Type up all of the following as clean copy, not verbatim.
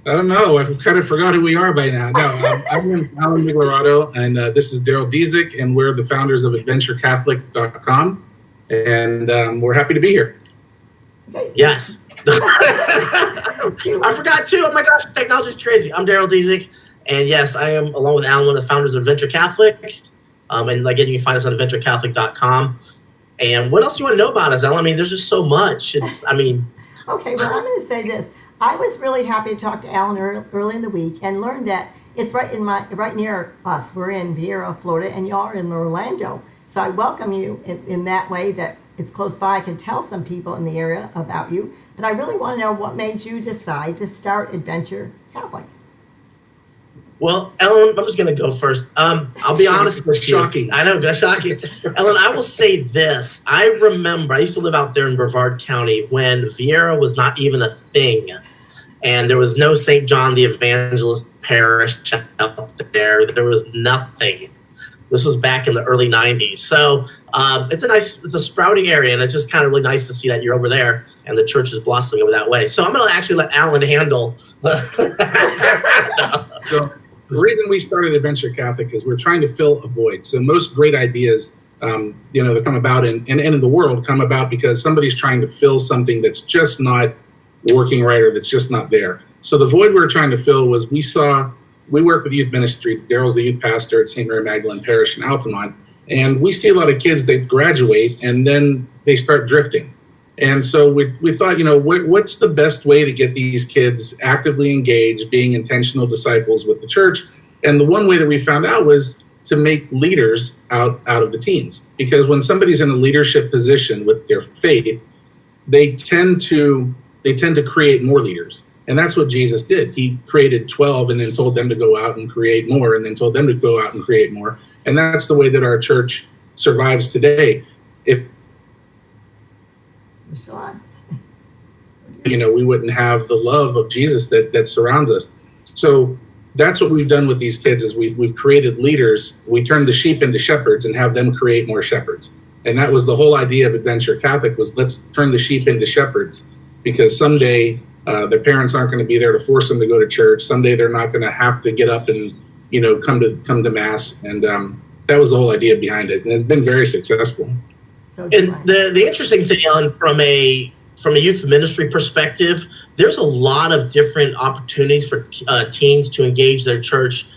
I don't know. I've kind of forgot who we are by now. No, I'm Alan Migliorato, and this is Daryl Dizik, and we're the founders of AdventureCatholic.com, and we're happy to be here. Okay. Yes. I forgot too. Oh my gosh, technology's crazy. I'm Daryl Dizik, and yes, I am, along with Alan, one of the founders of Adventure Catholic. And again, you can find us on AdventureCatholic.com. And what else do you want to know about us, Alan? I mean, there's just so much. Okay, well, I'm going to say this. I was really happy to talk to Alan early in the week and learned that it's right near us. We're in Vieira, Florida, and y'all are in Orlando. So I welcome you in that way that it's close by. I can tell some people in the area about you. But I really want to know what made you decide to start Adventure Catholic. Well, Ellen, I'm just going to go first. I'll be honest with you. Shocking. I know, that's shocking. Ellen, I will say this. I remember I used to live out there in Brevard County when Vieira was not even a thing. And there was no St. John the Evangelist parish out there. There was nothing. This was back in the early 90s. So it's a sprouting area, and it's just kind of really nice to see that you're over there and the church is blossoming over that way. So I'm going to actually let Alan handle. So the reason we started Adventure Catholic is we're trying to fill a void. So most great ideas, that come about in the world come about because somebody's trying to fill something that's just not working right or that's just not there. So the void we were trying to fill was we work with youth ministry. Daryl's the youth pastor at St. Mary Magdalene Parish in Altamont. And we see a lot of kids, they graduate and then they start drifting. And so we thought, what's the best way to get these kids actively engaged, being intentional disciples with the church? And the one way that we found out was to make leaders out of the teens. Because when somebody's in a leadership position with their faith, they tend to create more leaders. And that's what Jesus did. He created 12 and then told them to go out and create more, and then told them to go out and create more. And that's the way that our church survives today. If we wouldn't have the love of Jesus that surrounds us. So that's what we've done with these kids is we've created leaders. We turned the sheep into shepherds and have them create more shepherds. And that was the whole idea of Adventure Catholic was let's turn the sheep into shepherds, because someday their parents aren't going to be there to force them to go to church. Someday they're not going to have to get up and come to mass. And that was the whole idea behind it, and it's been very successful. And the interesting thing, Ellen, from a youth ministry perspective, there's a lot of different opportunities for teens to engage their church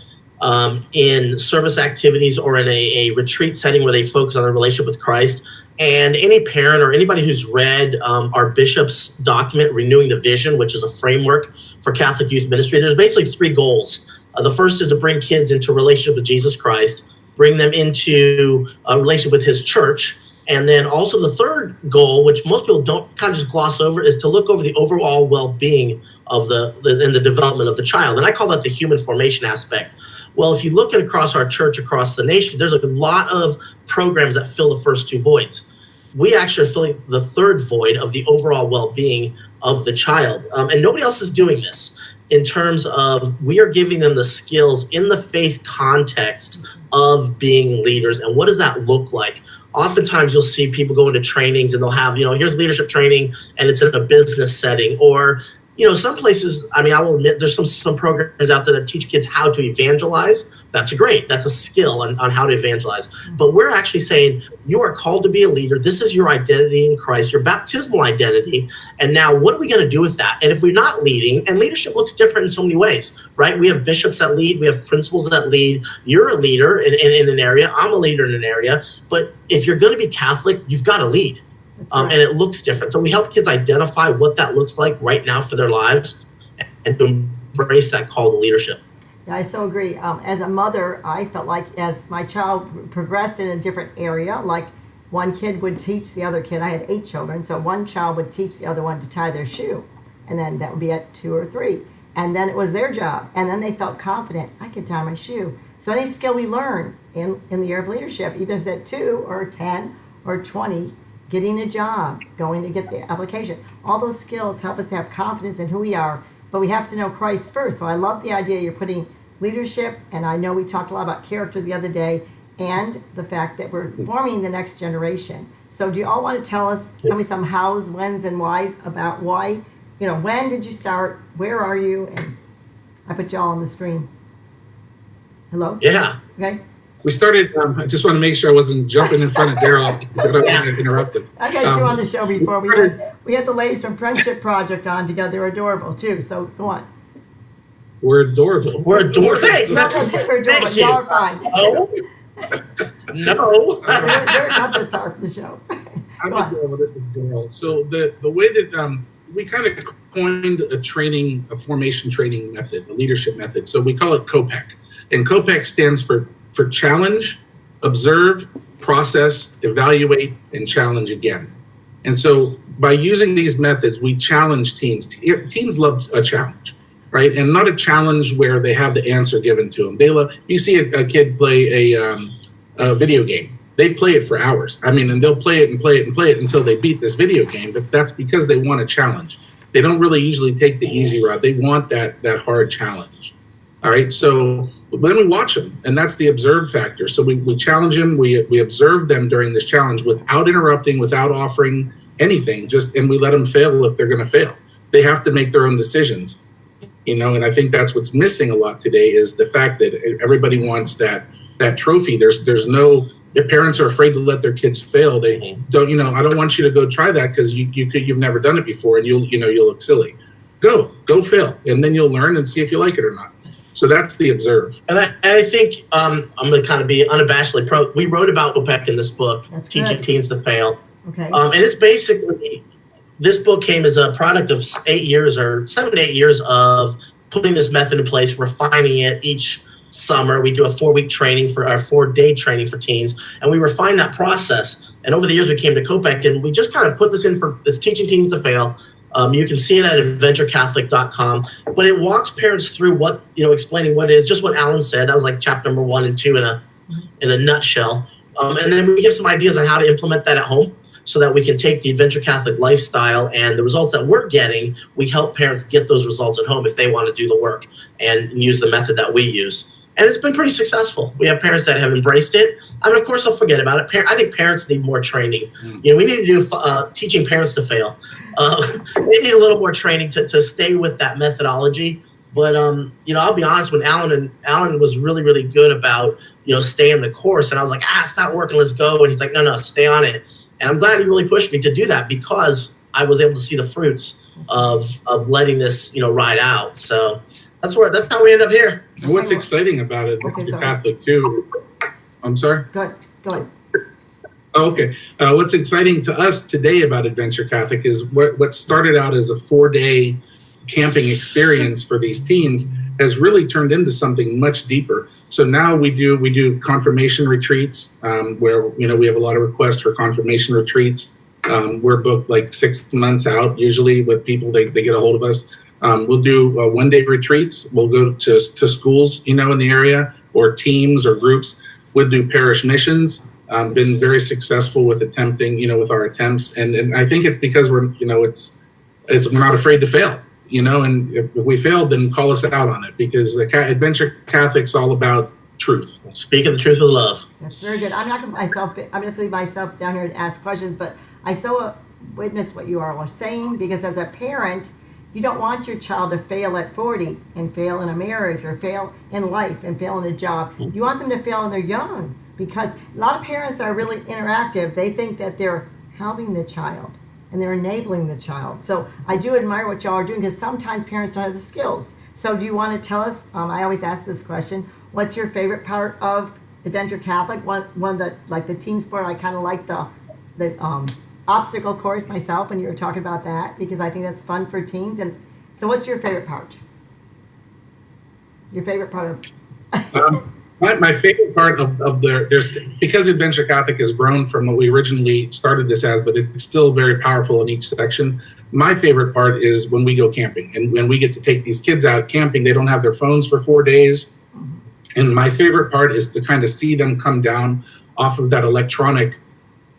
in service activities or in a retreat setting where they focus on their relationship with Christ. And any parent or anybody who's read our bishop's document, Renewing the Vision, which is a framework for Catholic youth ministry, there's basically three goals. The first is to bring kids into a relationship with Jesus Christ, bring them into a relationship with his church. And then also the third goal, which most people don't kind of just gloss over, is to look over the overall well-being of the development of the child. And I call that the human formation aspect. Well, if you look at across our church, across the nation, there's a lot of programs that fill the first two voids. We actually are filling the third void of the overall well-being of the child. And nobody else is doing this in terms of we are giving them the skills in the faith context of being leaders. And what does that look like? Oftentimes you'll see people go into trainings and they'll have, here's leadership training and it's in a business setting, or, some places, I will admit there's some programs out there that teach kids how to evangelize. That's great. That's a skill on how to evangelize. But we're actually saying you are called to be a leader. This is your identity in Christ, your baptismal identity. And now what are we going to do with that? And if we're not leading, and leadership looks different in so many ways, right? We have bishops that lead. We have principals that lead. You're a leader in an area. I'm a leader in an area. But if you're going to be Catholic, you've got to lead. Right. And it looks different. So we help kids identify what that looks like right now for their lives and to embrace that call to leadership. Yeah, I so agree. As a mother, I felt like as my child progressed in a different area, like one kid would teach the other kid. I had 8 children, so one child would teach the other one to tie their shoe. And then that would be at 2 or 3. And then it was their job. And then they felt confident, I can tie my shoe. So any skill we learn in the year of leadership, even if it's at 2 or 10 or 20, getting a job, going to get the application, all those skills help us to have confidence in who we are, but we have to know Christ first. So I love the idea you're putting leadership, and I know we talked a lot about character the other day, and the fact that we're forming the next generation. So do you all want to tell me some hows, whens, and whys about why, when did you start, where are you, and I put y'all on the screen. Hello? Yeah. Okay. We started, I just want to make sure I wasn't jumping in front of Daryl because I wasn't interrupted. I got you on the show before. We had the ladies from Friendship Project on together. They're adorable too. So go on. We're adorable. We're adorable. We're adorable. Thank you. Y'all are fine. Oh, no. They're not this far from the show. I'm Go on. adorable. This is Daryl. So the way that we kind of coined a formation training method, a leadership method. So we call it COPEC. And COPEC stands for challenge, observe, process, evaluate, and challenge again. And so by using these methods, we challenge teens. Teens love a challenge, right? And not a challenge where they have the answer given to them. They love. You see a kid play a video game. They play it for hours. I mean, and they'll play it and play it and play it until they beat this video game. But that's because they want a challenge. They don't really usually take the easy route. They want that hard challenge. All right, so then we watch them, and that's the observe factor. So we challenge them, we observe them during this challenge without interrupting, without offering anything, and we let them fail if they're going to fail. They have to make their own decisions, and I think that's what's missing a lot today is the fact that everybody wants that trophy. There's no, if parents are afraid to let their kids fail, they don't, I don't want you to go try that because you've never done it before and you'll look silly. Go fail, and then you'll learn and see if you like it or not. So that's the observe. And I think I'm going to kind of be unabashedly pro. We wrote about OPEC in this book, That's Teaching good. Teens to Fail. Okay. And it's basically, this book came as a product of 7 to 8 years of putting this method in place, refining it each summer. We do a 4-week training for our 4-day training for teens, and we refine that process. And over the years, we came to COPEC, and we just kind of put this in for this Teaching Teens to Fail. You can see it at adventurecatholic.com, but it walks parents through what, explaining what it is, just what Alan said. That was like chapter number 1 and 2 in a nutshell. And then we give some ideas on how to implement that at home so that we can take the Adventure Catholic lifestyle and the results that we're getting. We help parents get those results at home if they want to do the work and use the method that we use. And it's been pretty successful. We have parents that have embraced it. I mean, of course, they'll forget about it. I think parents need more training. We need to do teaching parents to fail. They need a little more training to stay with that methodology. But, I'll be honest, when Alan was really, really good about, staying the course. And I was like, it's not working, let's go. And he's like, no, stay on it. And I'm glad he really pushed me to do that because I was able to see the fruits of letting this, ride out. So that's how we end up here. And what's exciting about it, Catholic too. I'm sorry? Go ahead. Oh, okay. What's exciting to us today about Adventure Catholic is what started out as a 4-day camping experience for these teens has really turned into something much deeper. So now we do confirmation retreats where we have a lot of requests for confirmation retreats. We're booked like 6 months out usually with people. They get a hold of us. We'll do 1-day retreats. We'll go to schools in the area or teams or groups. We'll do parish missions. Been very successful with attempting, with our attempts, and I think it's because we're not afraid to fail, and if we failed, then call us out on it because Adventure Catholic's all about truth. Speaking the truth with love. That's very good. I'm just going to leave myself down here and ask questions, but I so witness what you are all saying because as a parent, you don't want your child to fail at 40 and fail in a marriage or fail in life and fail in a job. You want them to fail when they're young because a lot of parents are really interactive. They think that they're helping the child and they're enabling the child. So I do admire what y'all are doing because sometimes parents don't have the skills. So do you want to tell us, I always ask this question, what's your favorite part of Adventure Catholic? One that, like the team sport, I kind of like the obstacle course myself when you were talking about that because I think that's fun for teens. And so what's your favorite part? Your favorite part of my favorite part of there's because Adventure Catholic has grown from what we originally started this as, but it's still very powerful in each section. My favorite part is when we go camping and when we get to take these kids out camping. They don't have their phones for 4 days. And my favorite part is to kind of see them come down off of that electronic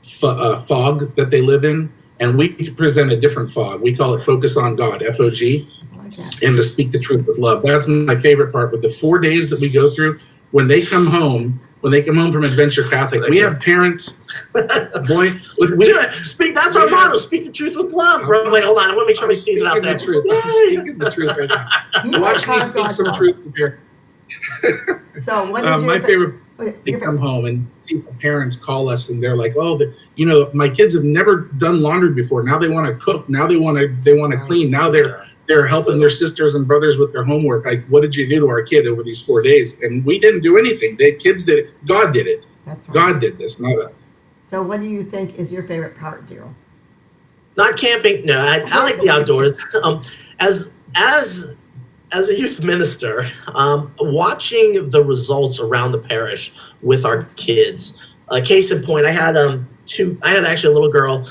fog that they live in, and we present a different fog. We call it Focus on God, FOG, and to speak the truth with love. That's my favorite part. With the 4 days that we go through, when they come home, when they come home from Adventure Catholic. We have parents, boy, that's our motto, speak the truth with love, bro. Wait, hold on, I want to make sure everybody sees it out there. I'm speaking the truth right now. Watch me speak some truth here. So what is my favorite? They come home and see the parents call us, and they're like, "Oh, my kids have never done laundry before. Now they want to cook. Now they want to clean. Now they're helping their sisters and brothers with their homework. Like, what did you do to our kid over these 4 days?" And we didn't do anything. The kids did it. God did it. That's right. God did this, not us. So what do you think is your favorite part, Daryl? Not camping. No, I like the outdoors. As a youth minister, watching the results around the parish with our kids. Case in point, I had actually a little girl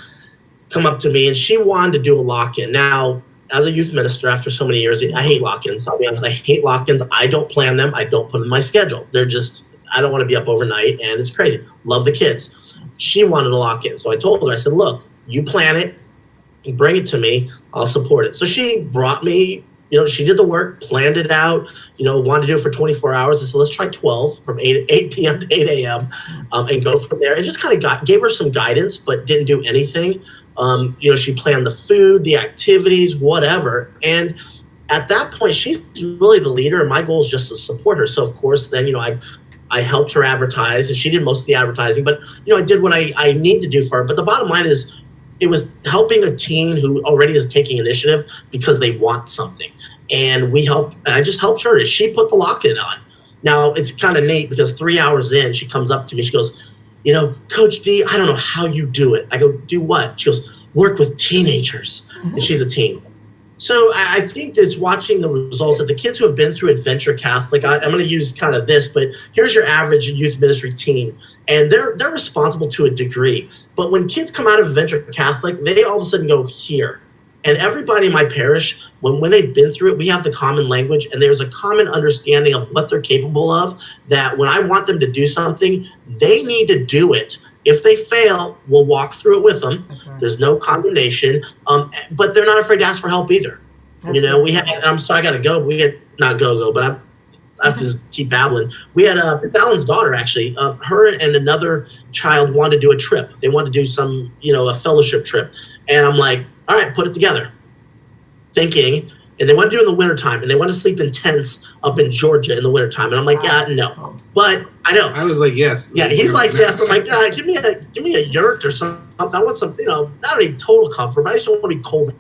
come up to me, and she wanted to do a lock-in. Now, as a youth minister, after so many years, I hate lock-ins. I'll be honest, I hate lock-ins. I don't plan them. I don't put them in my schedule. I don't want to be up overnight, and it's crazy. Love the kids. She wanted a lock-in, so I told her, I said, look, you plan it, you bring it to me, I'll support it. So she brought me, she did the work, planned it out, wanted to do it for 24 hours. I said, let's try 12 from 8 p.m. to 8 a.m. And go from there. And just kind of gave her some guidance, but didn't do anything. She planned the food, the activities, whatever. And at that point, she's really the leader, and my goal is just to support her. So, of course, then, I helped her advertise, and she did most of the advertising. But, I did what I need to do for her. But the bottom line is, it was helping a teen who already is taking initiative because they want something. And I just helped her. She put the lock-in on. Now, it's kind of neat because 3 hours in, she comes up to me. She goes, Coach D, I don't know how you do it. I go, do what? She goes, work with teenagers. Mm-hmm. And she's a teen. So I think it's watching the results of the kids who have been through Adventure Catholic. I'm going to use kind of this, but here's your average youth ministry teen, and they're responsible to a degree. But when kids come out of Adventure Catholic, they all of a sudden go here. And everybody in my parish, when they've been through it, we have the common language, and there's a common understanding of what they're capable of, that when I want them to do something, they need to do it. If they fail, we'll walk through it with them. Right. There's no condemnation, but they're not afraid to ask for help either. We had, I'm sorry, I got to go. We had, not go, but I have to just keep babbling. We had it's Alan's daughter, actually. Her and another child wanted to do a trip. They wanted to do some, a fellowship trip. And I'm like, all right, put it together. Thinking, and they want to do it in the wintertime, and they want to sleep in tents up in Georgia in the wintertime. And I'm like, yeah, no. But I know. I was like, yes. Yeah, he's like, yes. I'm like, give me a yurt or something. I want some, not any total comfort, but I just don't want to be cold.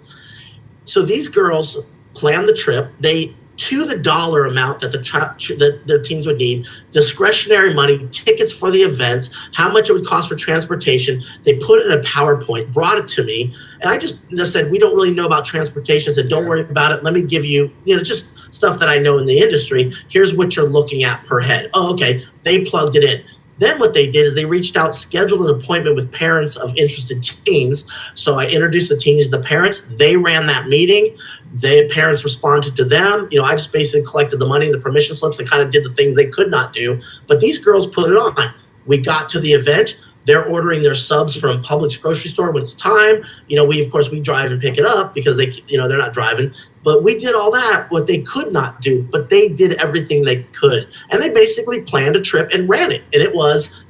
So these girls planned the trip. They, to the dollar amount that that their teams would need, discretionary money, tickets for the events, how much it would cost for transportation. They put it in a PowerPoint, brought it to me, and I just said, we don't really know about transportation. I said, don't worry about it. Let me give you, just stuff that I know in the industry. Here's what you're looking at per head. Oh, okay. They plugged it in. Then what they did is they reached out, scheduled an appointment with parents of interested teens. So I introduced the teens to the parents. They ran that meeting. The parents responded to them. I just basically collected the money and the permission slips and kind of did the things they could not do. But these girls put it on. We got to the event. They're ordering their subs from Publix grocery store when it's time. We drive and pick it up because they're not driving. But we did all that, what they could not do. But they did everything they could. And they basically planned a trip and ran it. And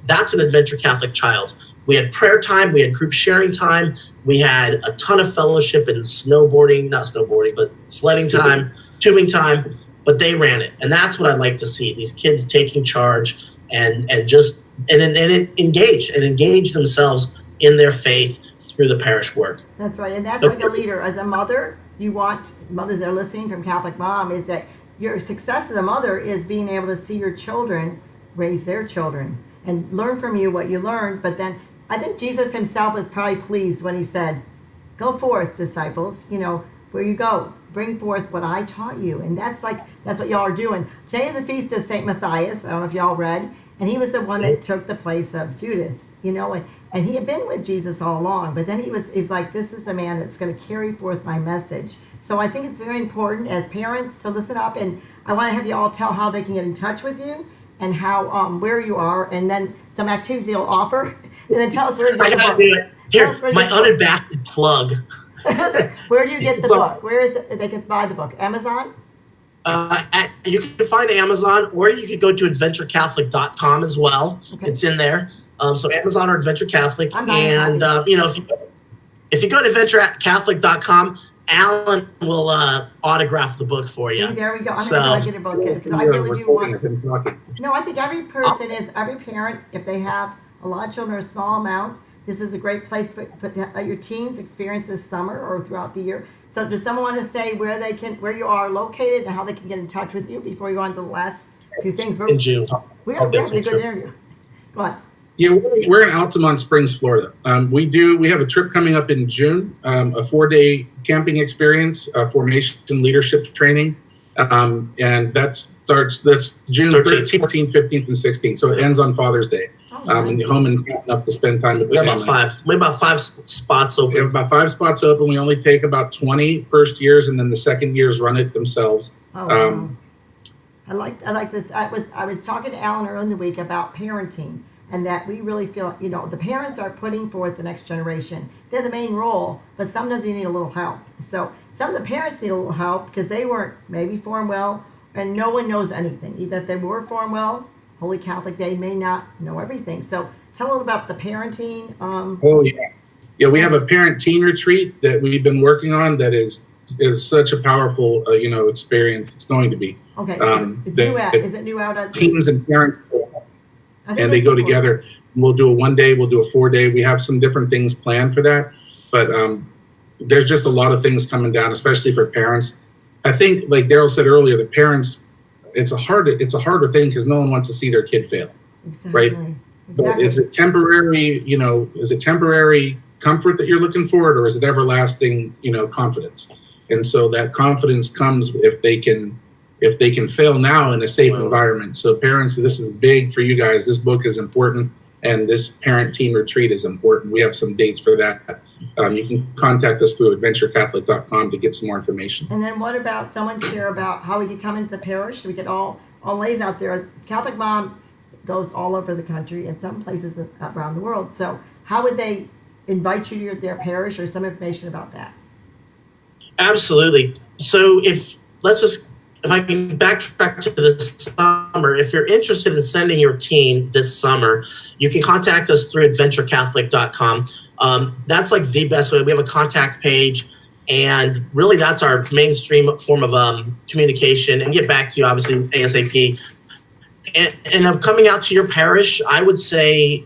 that's an Adventure Catholic child. We had prayer time. We had group sharing time. We had a ton of fellowship and not snowboarding, but sledding time, tubing time. But they ran it. And that's what I'd like to see, these kids taking charge and engage themselves in their faith through the parish work. That's right. And that's like a leader. As a mother, you want mothers that are listening from Catholic Mom, is that your success as a mother is being able to see your children raise their children and learn from you what you learned. But then I think Jesus himself was probably pleased when he said, go forth, disciples, where you go, bring forth what I taught you. And that's what y'all are doing. Today is a feast of St. Matthias. I don't know if y'all read. And he was the one that took the place of Judas, and he had been with Jesus all along, but then he's like, this is the man that's going to carry forth my message. So I think it's very important as parents to listen up, and I want to have you all tell how they can get in touch with you and how, where you are, and then some activities you'll offer, and then tell us where to get the book. Here, my unabashed plug. Where do you get the book? Where is it? They can buy the book. Amazon? You can find Amazon, or you could go to adventurecatholic.com as well. Okay. It's in there. So Amazon or Adventure Catholic. I'm not And, if you go to adventurecatholic.com, Alan will autograph the book for you. See, there we go. I'm So- going to get a book because I really do want. Him talking. No, I think every person every parent, if they have a lot of children or a small amount, this is a great place to let your teens experience this summer or throughout the year. So does someone want to say where you are located and how they can get in touch with you before we go on to the last few things? In June. We're having a good interview. Go on. Yeah, we're in Altamont Springs, Florida. We have a trip coming up in June, a 4-day camping experience, formation leadership training, and that's June 13th, 14th, 15th, and 16th. So it ends on Father's Day. And the home and up to spend time with the We have family. about five spots open. We have about 5 spots open. We only take about 20 first years, and then the second years run it themselves. Oh, wow. I like this. I was talking to Alan earlier in the week about parenting, and that we really feel, the parents are putting forth the next generation. They're the main role, but sometimes you need a little help. So some of the parents need a little help because they weren't maybe formed well, and no one knows anything. Even if they were formed well, Holy Catholic, they may not know everything. So tell a little about the parenting. Oh, yeah. Yeah, we have a parent-teen retreat that we've been working on that is such a powerful, experience. It's going to be. Okay, is it new out at teens and parents, I think and they that's go important. together. We'll do a 1-day, we'll do a 4-day. We have some different things planned for that, but there's just a lot of things coming down, especially for parents. I think, like Daryl said earlier, the parents, it's a harder thing because no one wants to see their kid fail. Exactly. Right. But Exactly. is it temporary comfort that you're looking for, or is it everlasting, confidence? And so that confidence comes if they can fail now in a safe environment. So parents, this is big for you guys. This book is important, and this parent-teen retreat is important. We have some dates for that. You can contact us through adventurecatholic.com to get some more information. And then what about someone share about how we could come into the parish? We could all lays out there. Catholic Mom goes all over the country and some places around the world. So how would they invite you to their parish, or some information about that? Absolutely. So if I can backtrack to this summer, if you're interested in sending your teen this summer, you can contact us through adventurecatholic.com. That's like the best way. We have a contact page, and really that's our mainstream form of communication, and get back to you obviously ASAP. And I'm coming out to your parish, I would say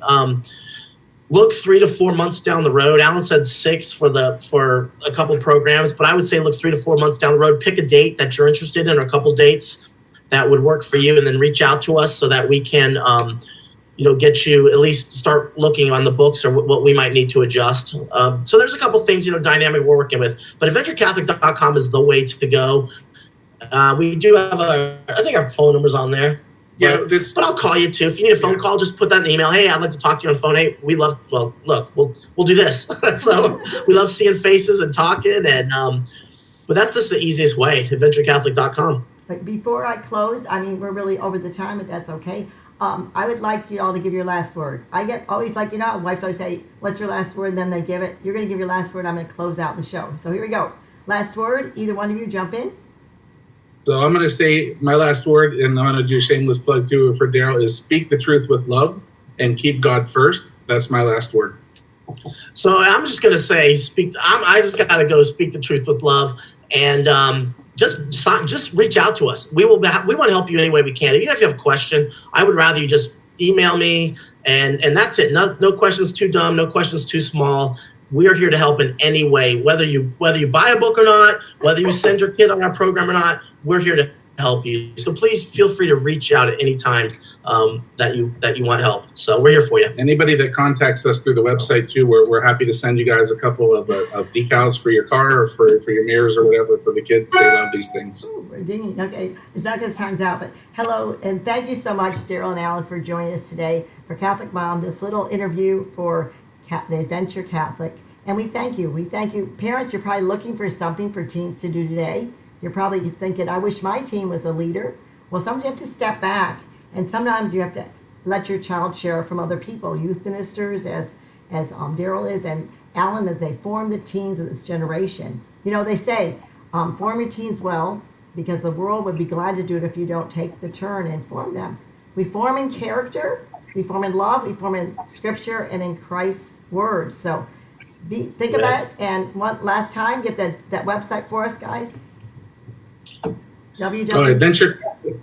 look 3 to 4 months down the road. Alan said 6 for a couple programs, but I would say look 3 to 4 months down the road. Pick a date that you're interested in, or a couple dates that would work for you, and then reach out to us so that we can get you at least start looking on the books, or what we might need to adjust. So there's a couple things dynamic we're working with, but adventurecatholic.com is the way to go. We do have I think our phone number's on there. Yeah, but I'll call you too. If you need a phone call, just put that in the email. Hey, I'd like to talk to you on the phone. Hey, we'll do this. So we love seeing faces and talking, and but that's just the easiest way, adventurecatholic.com. But before I close, we're really over the time, but that's okay. I would like you all to give your last word. I get always wives always say, what's your last word? And then they give it. You're going to give your last word. I'm going to close out the show. So here we go. Last word. Either one of you jump in. So I'm going to say my last word, and I'm going to do a shameless plug too for Daryl, is speak the truth with love and keep God first. That's my last word. So I'm just going to say, I just got to go speak the truth with love, and just reach out to us. We want to help you any way we can. Even if you have a question, I would rather you just email me, and that's it. No questions too dumb, no questions too small. We are here to help in any way, whether you buy a book or not, whether you send your kid on our program or not. We're here to help you. So please feel free to reach out at any time that you want help. So we're here for you. Anybody that contacts us through the website too, we're happy to send you guys a couple of decals for your car, or for your mirrors or whatever for the kids. They love these things. Ooh, we're dinging. Okay, it's not because time's out, but hello, and thank you so much, Daryl and Alan, for joining us today for Catholic Mom, this little interview for the Adventure Catholic. And we thank you. We thank you. Parents, you're probably looking for something for teens to do today. You're probably thinking, I wish my teen was a leader. Well, sometimes you have to step back, and sometimes you have to let your child share from other people, youth ministers, as Daryl is, and Alan, as they form the teens of this generation. They say, form your teens well, because the world would be glad to do it if you don't take the turn and form them. We form in character, we form in love, we form in scripture and in Christ's word. So think about it. And one last time, get that website for us, guys.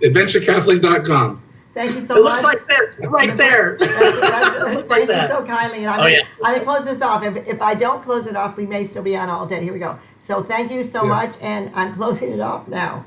adventurecatholic.com. Thank you so It much. looks like this right there. Thank like you that. so kindly. And I'm going to close this off. If I don't close it off, we may still be on all day. Here we go. So thank you so much, and I'm closing it off now.